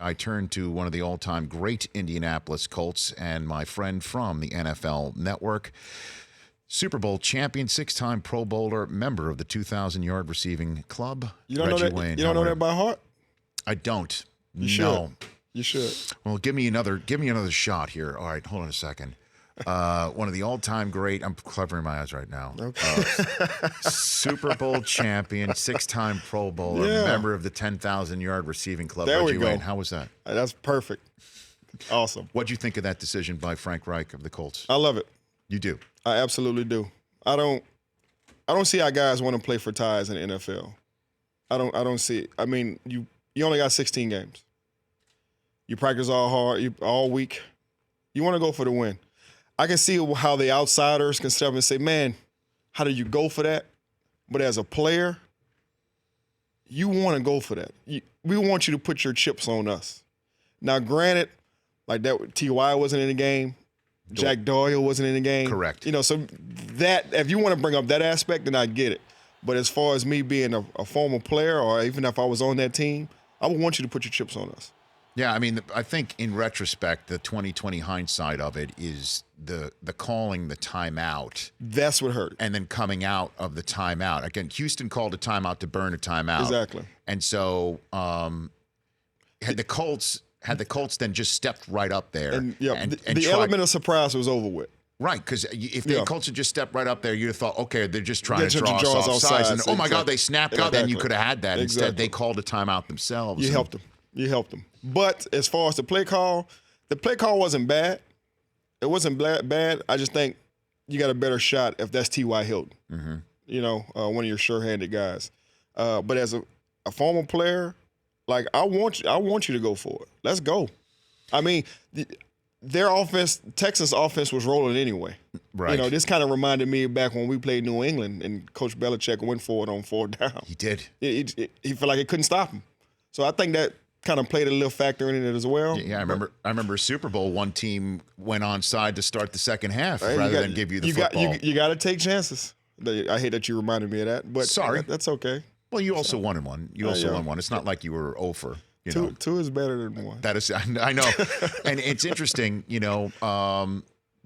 I turn to one of the all-time great Indianapolis Colts and my friend from the NFL Network, Super Bowl champion, 6-time Pro Bowler, member of the 2,000-yard receiving club, You don't Reggie know that. Wayne. You don't know that by heart. I don't. You No. should. You should. Well, give me another shot here. All right, hold on a second. One of the all-time great. I'm covering my eyes right now. Okay. Super Bowl champion, 6-time Pro Bowler, Yeah. member of the 10,000-yard receiving club. There Reggie we go. Wayne, how was that? That's perfect. Awesome. What'd you think of that decision by Frank Reich of the Colts? I love it. You do. I absolutely do. I don't see how guys want to play for ties in the NFL. I don't see it. I mean, you only got 16 games. You practice all week. You want to go for the win. I can see how the outsiders can step up and say, man, how do you go for that? But as a player, you want to go for that. We want you to put your chips on us. Now, granted, like that, T.Y. wasn't in the game. Jack Doyle wasn't in the game. Correct. So that, if you want to bring up that aspect, then I get it. But as far as me being a former player, or even if I was on that team, I would want you to put your chips on us. Yeah, I mean, I think in retrospect, the 2020 hindsight of it is the calling the timeout. That's what hurt. And then coming out of the timeout. Again, Houston called a timeout to burn a timeout. Exactly. And so had the Colts then just stepped right up there. And the tried, element of surprise was over with. Right, because if the Colts had just stepped right up there, you'd have thought, okay, they're just trying to draw us off sides. And, oh, my God, they snapped out. Then you could have had that. Exactly. Instead, they called a timeout themselves. You helped them. But as far as the play call wasn't bad. It wasn't bad. I just think you got a better shot if that's T.Y. Hilton. Mm-hmm. One of your sure-handed guys. But as a former player, like I want you to go for it. Let's go. I mean, their offense, Texas offense was rolling anyway. Right. This kind of reminded me back when we played New England and Coach Belichick went for it on 4th down. He did. He felt like it couldn't stop him. So I think that kind of played a little factor in it as well. Yeah, I remember Super Bowl, one team went onside to start the second half rather than give you the football. You got to take chances. I hate that you reminded me of that, but sorry, that's okay. Well, you also won in one. You also won one. It's not like you were over. Two is better than one. That is, I know, and it's interesting.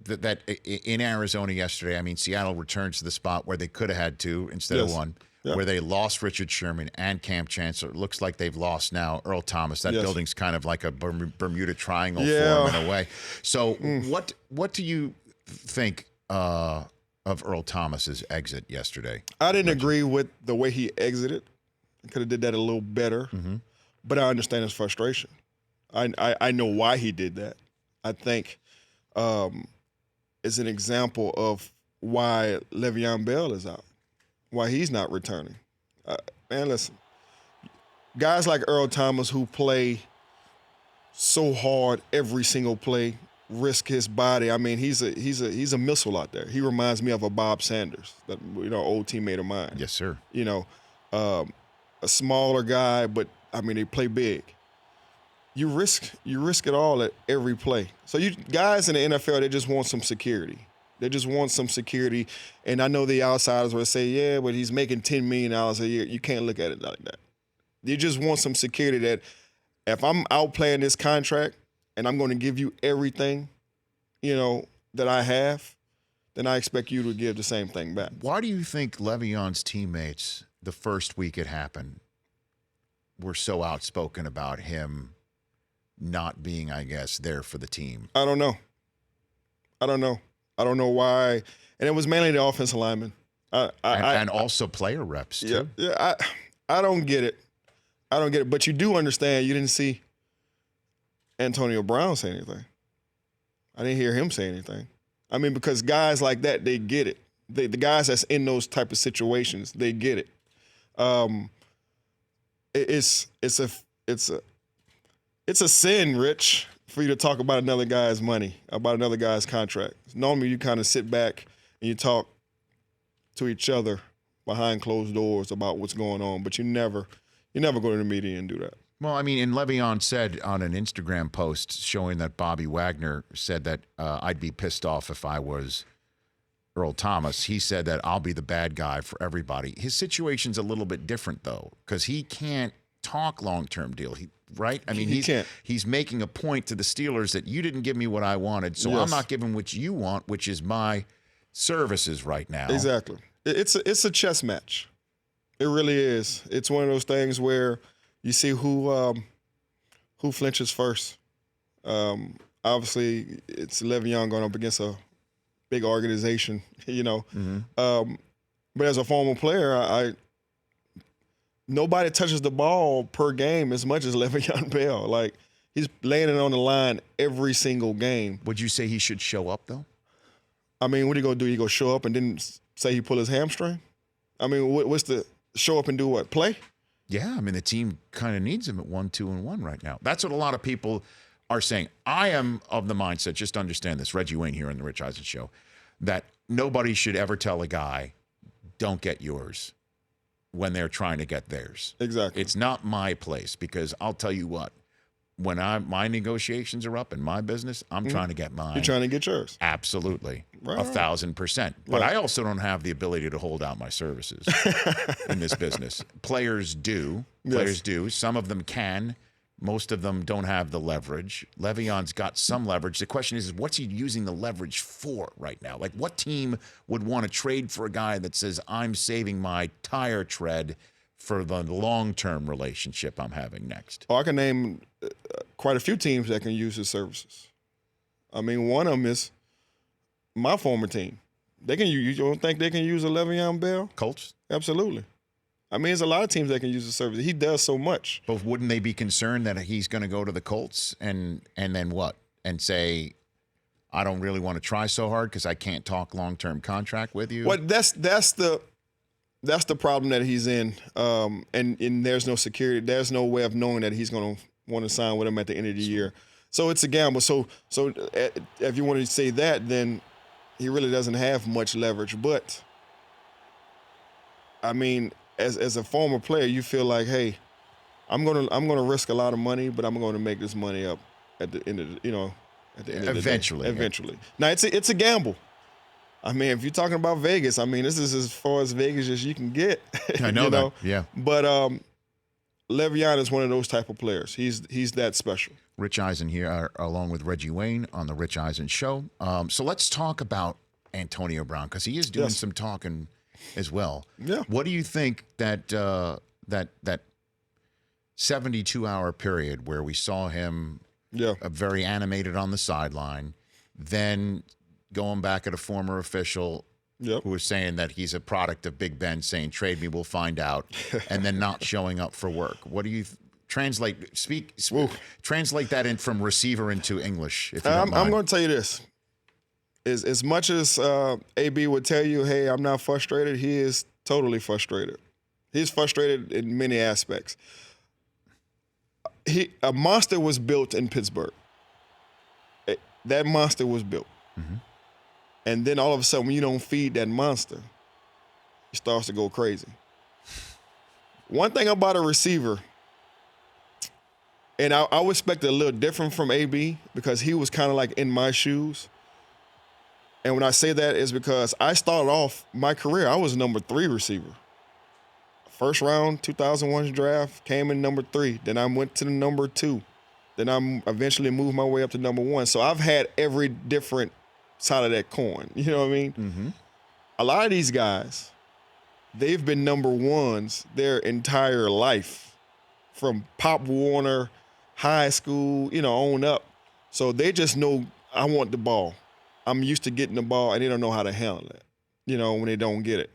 That in Arizona yesterday, I mean, Seattle returns to the spot where they could have had two instead of one. Yep. Where they lost Richard Sherman and Cam Chancellor. It looks like they've lost now Earl Thomas. That building's kind of like a Bermuda Triangle for him in a way. So what do you think of Earl Thomas's exit yesterday? I didn't agree with the way he exited. Could have did that a little better. Mm-hmm. But I understand his frustration. I know why he did that. I think it's an example of why Le'Veon Bell is out. Why he's not returning. Man, listen. Guys like Earl Thomas who play so hard every single play, risk his body. I mean, he's a missile out there. He reminds me of a Bob Sanders, that old teammate of mine. Yes, sir. A smaller guy, but I mean they play big. You risk it all at every play. So you guys in the NFL, they just want some security. They just want some security. And I know the outsiders will say, yeah, but he's making $10 million a year. You can't look at it like that. You just want some security that if I'm outplaying this contract and I'm going to give you everything, that I have, then I expect you to give the same thing back. Why do you think Le'Veon's teammates, the first week it happened, were so outspoken about him not being, I guess, there for the team? I don't know. I don't know why. And it was mainly the offensive linemen. And also player reps, too. Yeah, I don't get it. But you do understand you didn't see Antonio Brown say anything. I didn't hear him say anything. I mean, because guys like that, they get it. The guys that's in those type of situations, they get it. It's a sin, Rich, for you to talk about another guy's money, about another guy's contract. Normally, you kind of sit back and you talk to each other behind closed doors about what's going on, but you never go to the media and do that. Well, I mean, and Le'Veon said on an Instagram post showing that Bobby Wagner said that I'd be pissed off if I was Earl Thomas. He said that I'll be the bad guy for everybody. His situation's a little bit different, though, because he can't talk long-term deal. right? I mean, he's making a point to the Steelers that you didn't give me what I wanted, so I'm not giving what you want, which is my services right now. Exactly. It's a chess match. It really is. It's one of those things where you see who flinches first. Obviously, it's Le'Veon going up against a big organization, but as a former player, nobody touches the ball per game as much as Le'Veon Bell. Like, he's laying it on the line every single game. Would you say he should show up, though? I mean, what are you going to do? You go show up and then say he pull his hamstring? I mean, what's the show up and do what? Play? Yeah, I mean, the team kind of needs him at 1-2-1 right now. That's what a lot of people are saying. I am of the mindset, just understand this, Reggie Wayne here on the Rich Eisen Show, that nobody should ever tell a guy, don't get yours, when they're trying to get theirs. Exactly. It's not my place, because I'll tell you what, when my negotiations are up in my business, I'm trying to get mine. You're trying to get yours. Absolutely. Right. 1,000%. But I also don't have the ability to hold out my services in this business. Players do. Players do. Some of them can. Most of them don't have the leverage. Le'Veon's got some leverage. The question is, what's he using the leverage for right now? Like, what team would want to trade for a guy that says, I'm saving my tire tread for the long-term relationship I'm having next? Oh, I can name quite a few teams that can use his services. I mean, one of them is my former team. They can. You don't think they can use a Le'Veon Bell? Colts? Absolutely. I mean, there's a lot of teams that can use the service. He does so much. But wouldn't they be concerned that he's going to go to the Colts and then what? And say, I don't really want to try so hard because I can't talk long-term contract with you? Well, that's the problem that he's in. And there's no security. There's no way of knowing that he's going to want to sign with him at the end of the year. So it's a gamble. So if you want to say that, then he really doesn't have much leverage. But, I mean, as a former player, you feel like, hey, I'm gonna risk a lot of money, but I'm going to make this money up at the end of the day. Eventually. Now it's a gamble. I mean, if you're talking about Vegas, I mean, this is as far as Vegas as you can get. I know that. Yeah. But Le'Veon is one of those type of players. He's that special. Rich Eisen here, along with Reggie Wayne on the Rich Eisen Show. So let's talk about Antonio Brown, because he is doing some talking as well. Yeah. What do you think that 72-hour period where we saw him very animated on the sideline, then going back at a former official who was saying that he's a product of Big Ben, saying, trade me, we'll find out, and then not showing up for work? What do you translate that in from receiver into English, if you don't mind? I'm going to tell you this. As much as AB would tell you, hey, I'm not frustrated, he is totally frustrated. He's frustrated in many aspects. A monster was built in Pittsburgh. That monster was built. Mm-hmm. And then all of a sudden, when you don't feed that monster, he starts to go crazy. One thing about a receiver, and I would expect it a little different from AB, because he was kind of like in my shoes. And when I say that is because I started off my career, I was number 3 receiver. First round, 2001 draft, came in number 3. Then I went to the number 2. Then I eventually moved my way up to number 1. So I've had every different side of that coin. You know what I mean? Mm-hmm. A lot of these guys, they've been number 1s their entire life, from Pop Warner, high school, on up. So they just know, I want the ball. I'm used to getting the ball, and they don't know how to handle it, when they don't get it.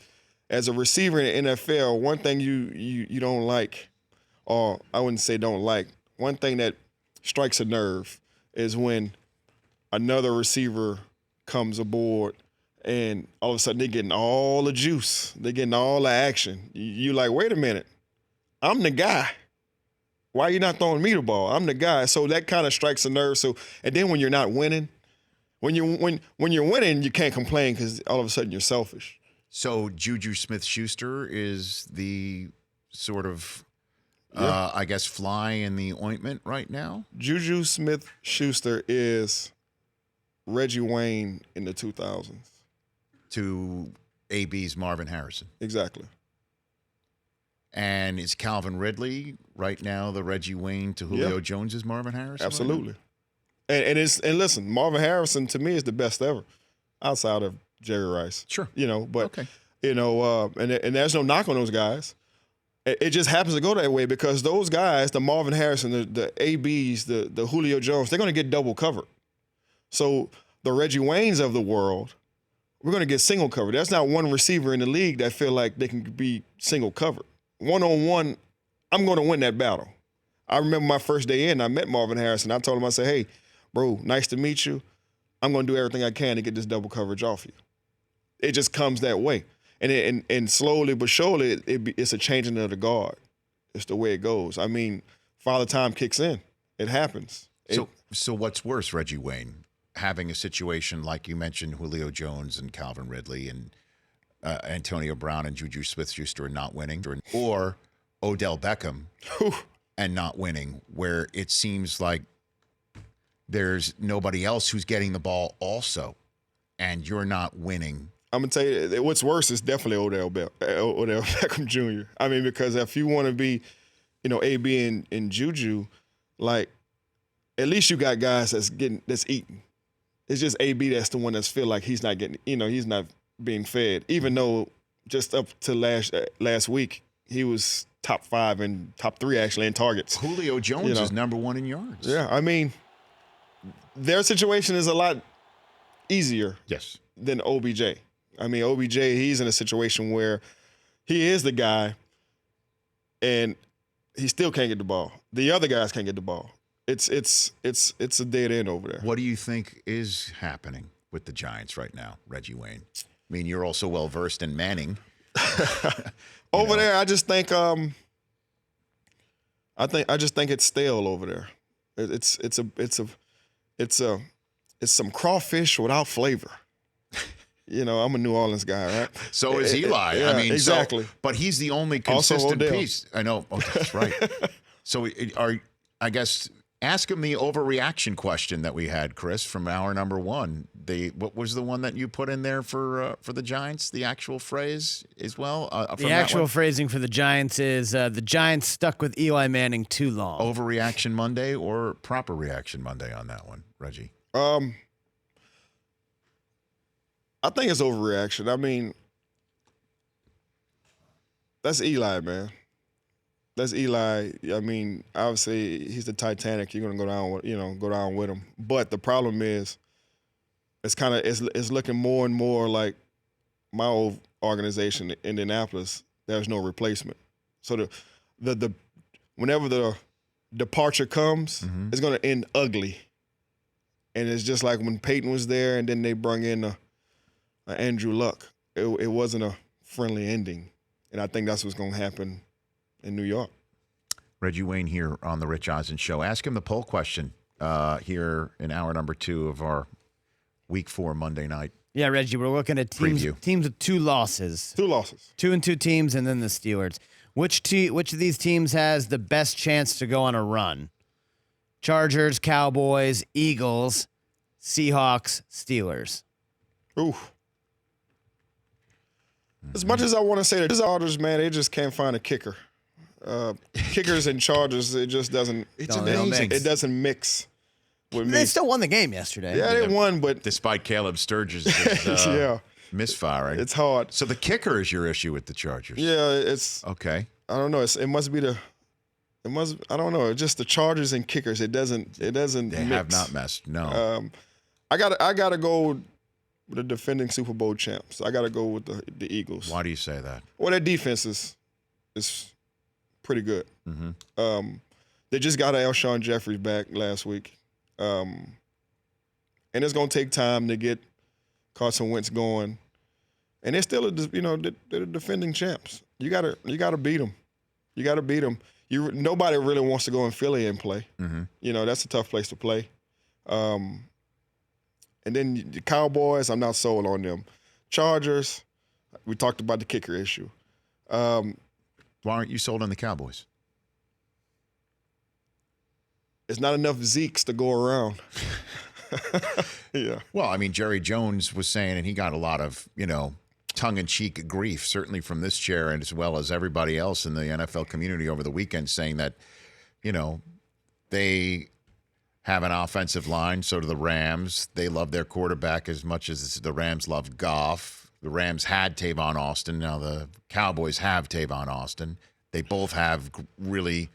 As a receiver in the NFL, one thing you don't like, or I wouldn't say don't like, one thing that strikes a nerve is when another receiver comes aboard and all of a sudden they're getting all the juice. They're getting all the action. You're like, wait a minute. I'm the guy. Why are you not throwing me the ball? I'm the guy. So that kind of strikes a nerve. So, and then when you're not winning, when you're winning, you can't complain because all of a sudden you're selfish. So Juju Smith-Schuster is the sort of, I guess, fly in the ointment right now? Juju Smith-Schuster is Reggie Wayne in the 2000s. To AB's Marvin Harrison. Exactly. And is Calvin Ridley right now the Reggie Wayne to Julio Jones is Marvin Harrison? Absolutely. Right, and listen, Marvin Harrison to me is the best ever, outside of Jerry Rice. Sure. But and there's no knock on those guys. It just happens to go that way because those guys, the Marvin Harrison, the ABs, the Julio Jones, they're going to get double covered. So the Reggie Waynes of the world, we're going to get single covered. There's not one receiver in the league that feel like they can be single covered. One-on-one, I'm going to win that battle. I remember my first day in, I met Marvin Harrison. I told him, I said, hey, bro, nice to meet you. I'm going to do everything I can to get this double coverage off you. It just comes that way. And slowly but surely, it's a changing of the guard. It's the way it goes. I mean, Father Time kicks in. It happens. So what's worse, Reggie Wayne, having a situation like you mentioned, Julio Jones and Calvin Ridley and Antonio Brown and Juju Smith-Schuster not winning, or Odell Beckham and not winning, where it seems like there's nobody else who's getting the ball also, and you're not winning? I'm going to tell you, what's worse is definitely Odell Beckham Jr. I mean, because if you want to be, AB and Juju, like, at least you got guys that's eating. It's just AB that's the one that's feel like he's not getting, he's not being fed. Even though just up to last week, he was top 5 and top 3 actually in targets. Julio Jones is number 1 in yards. Yeah, I mean, their situation is a lot easier than OBJ. I mean, OBJ, he's in a situation where he is the guy and he still can't get the ball. The other guys can't get the ball. It's a dead end over there. What do you think is happening with the Giants right now, Reggie Wayne? I mean, you're also well versed in Manning. Over there, I just think it's stale over there. It's some crawfish without flavor. I'm a New Orleans guy, right? So is Eli. Yeah, I mean, exactly. But he's the only consistent piece. I know. Oh, that's right. So I guess ask him the overreaction question that we had, Chris, from hour number 1. What was the one that you put in there for the Giants? The actual phrase as well. The actual phrasing for the Giants is the Giants stuck with Eli Manning too long. Overreaction Monday or proper reaction Monday on that one, Reggie? I think it's overreaction. I mean, that's Eli, man. That's Eli. I mean, obviously he's the Titanic. You're gonna go down with him. But the problem is, it's looking more and more like my old organization, Indianapolis. There's no replacement. So the whenever the departure comes, it's gonna end ugly. And it's just like when Peyton was there, and then they brung in Andrew Luck. It wasn't a friendly ending, and I think that's what's going to happen in New York. Reggie Wayne here on the Rich Eisen Show. Ask him the poll question here in hour number 2 of our Week 4 Monday night. Yeah, Reggie, we're looking at teams with 2 losses. 2 losses. 2-2 teams, and then the Steelers. Which of these teams has the best chance to go on a run? Chargers, Cowboys, Eagles, Seahawks, Steelers. Ooh. As much as I want to say that the Chargers, man, they just can't find a kicker. Kickers and Chargers, it just doesn't. It's amazing. It doesn't mix with me. They still won the game yesterday. Yeah, they won, but despite Caleb Sturgis misfiring, it's hard. So the kicker is your issue with the Chargers. Yeah, it's okay. I don't know. It must be I don't know. It's just the Chargers and kickers. It doesn't. They mix. Have not messed. No. I gotta go with the defending Super Bowl champs. I gotta go with the Eagles. Why do you say that? Well, their defense is pretty good. They just got Alshon Jeffries back last week, and it's gonna take time to get Carson Wentz going. And they're still, they're the defending champs. You gotta beat them. You gotta beat them. Nobody really wants to go in Philly and play. That's a tough place to play. And then the Cowboys, I'm not sold on them. Chargers, we talked about the kicker issue. Why aren't you sold on the Cowboys? It's not enough Zekes to go around. Yeah. Well, I mean, Jerry Jones was saying, and he got a lot of, tongue-in-cheek grief, certainly from this chair and as well as everybody else in the NFL community over the weekend, saying that, they have an offensive line, so do the Rams. They love their quarterback as much as the Rams love Goff. The Rams had Tavon Austin. Now the Cowboys have Tavon Austin. They both have really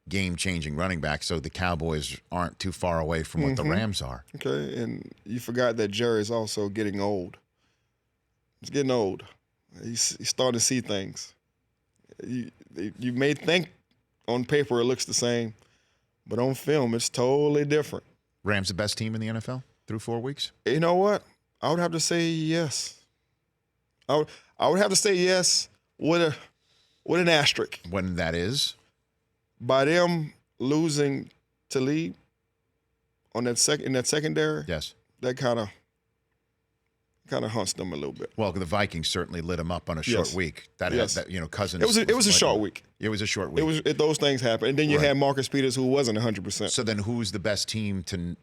game-changing running backs, so the Cowboys aren't too far away from what the Rams are. Okay, and you forgot that Jerry's also getting old. He's getting old. He's starting to see things. You may think on paper it looks the same, but on film it's totally different. Rams the best team in the NFL through 4 weeks? You know what? I would have to say yes. I would have to say yes with an asterisk. When that is? By them losing to Lee in that secondary, yes, that kind of hunts them a little bit. Well, the Vikings certainly lit them up on a short week. Cousins. It was a short week. It was a short week. Those things happen, and then you had Marcus Peters, who wasn't 100%. So then, who's the best team to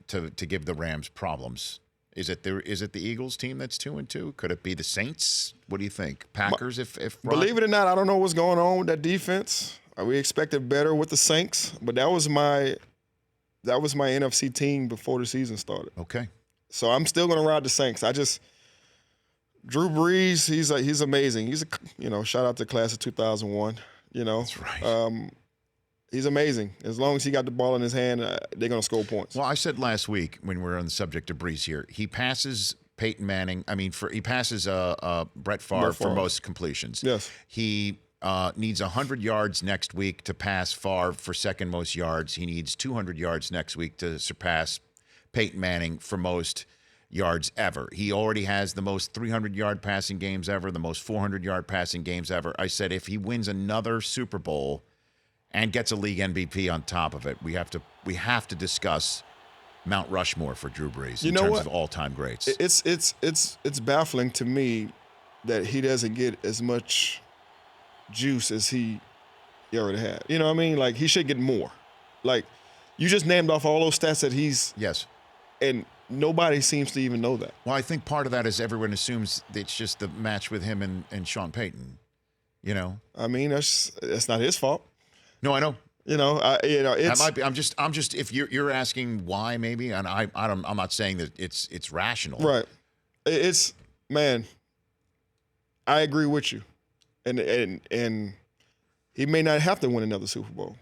give the Rams problems? Is it the Eagles team that's 2-2? Could it be the Saints? What do you think? Packers? Believe it or not, I don't know what's going on with that defense. We expected better with the Saints, but that was my NFC team before the season started. Okay. So I'm still going to ride the Saints. Drew Brees, he's amazing. He's shout out to class of 2001. That's right. He's amazing. As long as he got the ball in his hand, they're going to score points. Well, I said last week when we were on the subject of Brees here, he passes Peyton Manning. He passes Brett Favre for most completions. Yes. He needs 100 yards next week to pass Favre for second most yards. He needs 200 yards next week to surpass Peyton Manning for most yards ever. He already has the most 300-yard passing games ever, the most 400-yard passing games ever. I said if he wins another Super Bowl and gets a league MVP on top of it, we have to discuss Mount Rushmore for Drew Brees in terms of all-time greats. It's baffling to me that he doesn't get as much juice as he already had. You know what I mean? Like, he should get more. Like, you just named off all those stats that he's... Yes. And nobody seems to even know that. Well, I think part of that is everyone assumes it's just the match with him and Sean Payton. I mean, that's not his fault. No, I know. It's... That might be. I'm just. If you're asking why, maybe, and I'm not saying that it's rational. Right. Man, I agree with you. And he may not have to win another Super Bowl.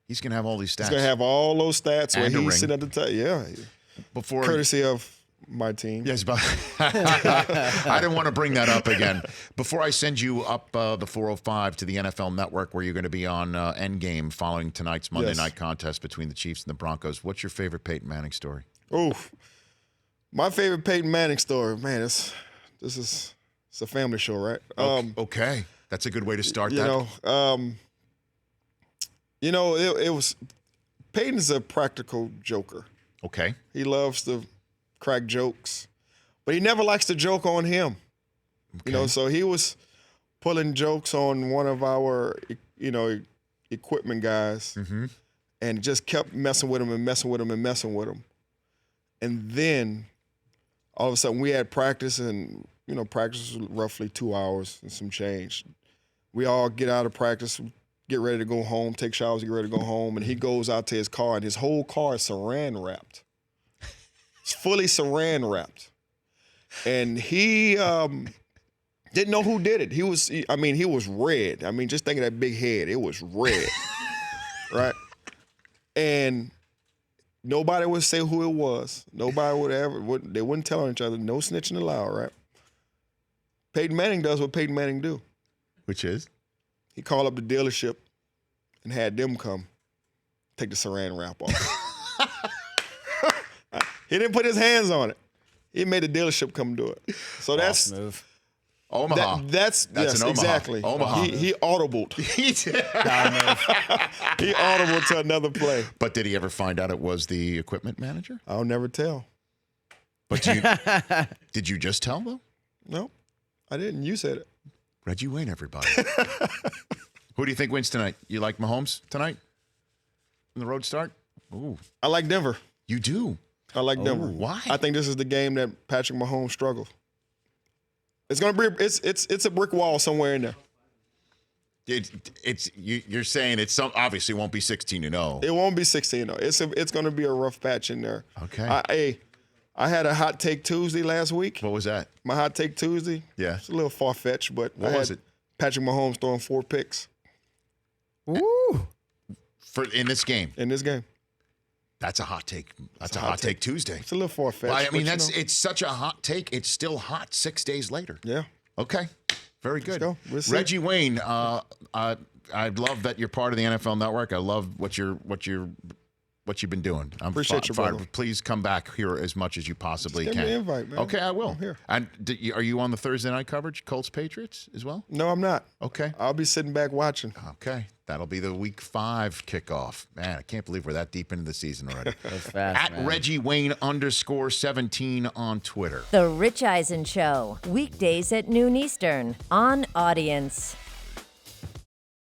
He's going to have all these stats. He's going to have all those stats and where he's sitting at the top. Yeah. Courtesy of my team. Yes, but I didn't want to bring that up again. Before I send you up the 405 to the NFL Network, where you're going to be on Endgame following tonight's Monday night contest between the Chiefs and the Broncos, what's your favorite Peyton Manning story? My favorite Peyton Manning story, man, it's a family show, right? Okay. That's a good way to start that. It was Peyton's a practical joker. Okay. He loves to crack jokes, but he never likes to joke on him. Okay. So he was pulling jokes on one of our, equipment guys, and just kept messing with him and messing with him and messing with him. And then all of a sudden we had practice, and practice was roughly 2 hours and some change. We all get out of practice, get ready to go home, take showers, get ready to go home, and he goes out to his car, and his whole car is saran wrapped. It's fully saran wrapped. And he didn't know who did it. He was red. I mean, just think of that big head. It was red, right? And nobody would say who it was. Nobody they wouldn't tell on each other. No snitching allowed, right? Peyton Manning does what Peyton Manning do. Which is? He called up the dealership and had them come take the saran wrap off. He didn't put his hands on it. He made the dealersship come do it. So that's move. Omaha. That's an Omaha. Exactly. Omaha. He audibled. He audibled to another play. But did he ever find out it was the equipment manager? I'll never tell. But did you just tell though? No, I didn't. You said it. Reggie Wayne, everybody. Who do you think wins tonight? You like Mahomes tonight? In the road start? Ooh. I like Denver. You do? I like Denver. Why? I think this is the game that Patrick Mahomes struggled. It's gonna be it's a brick wall somewhere in there. You're saying obviously won't be 16-0. It won't be 16-0. It's gonna be a rough patch in there. Okay. I had a hot take Tuesday last week. What was that? My hot take Tuesday. Yeah. It's a little far fetched, but what was it? Patrick Mahomes throwing 4 picks. Ooh. In this game. In this game. That's a hot take. That's a hot take Tuesday. It's a little far fetched. Well, I mean, it's such a hot take. It's still hot 6 days later. Yeah. Okay. Very good. Let's go. We'll see. Reggie Wayne, I love that you're part of the NFL Network. I love what you've been doing. Appreciate you, brother. Please come back here as much as you possibly Just can. give me an invite, man. Okay, I will. I'm here. And are you on the Thursday night coverage, Colts Patriots as well? No, I'm not. Okay. I'll be sitting back watching. Okay. That'll be the Week 5 kickoff. Man, I can't believe we're that deep into the season already. That's fast, At Reggie Wayne _17 on Twitter. The Rich Eisen Show, weekdays at noon Eastern on Audience.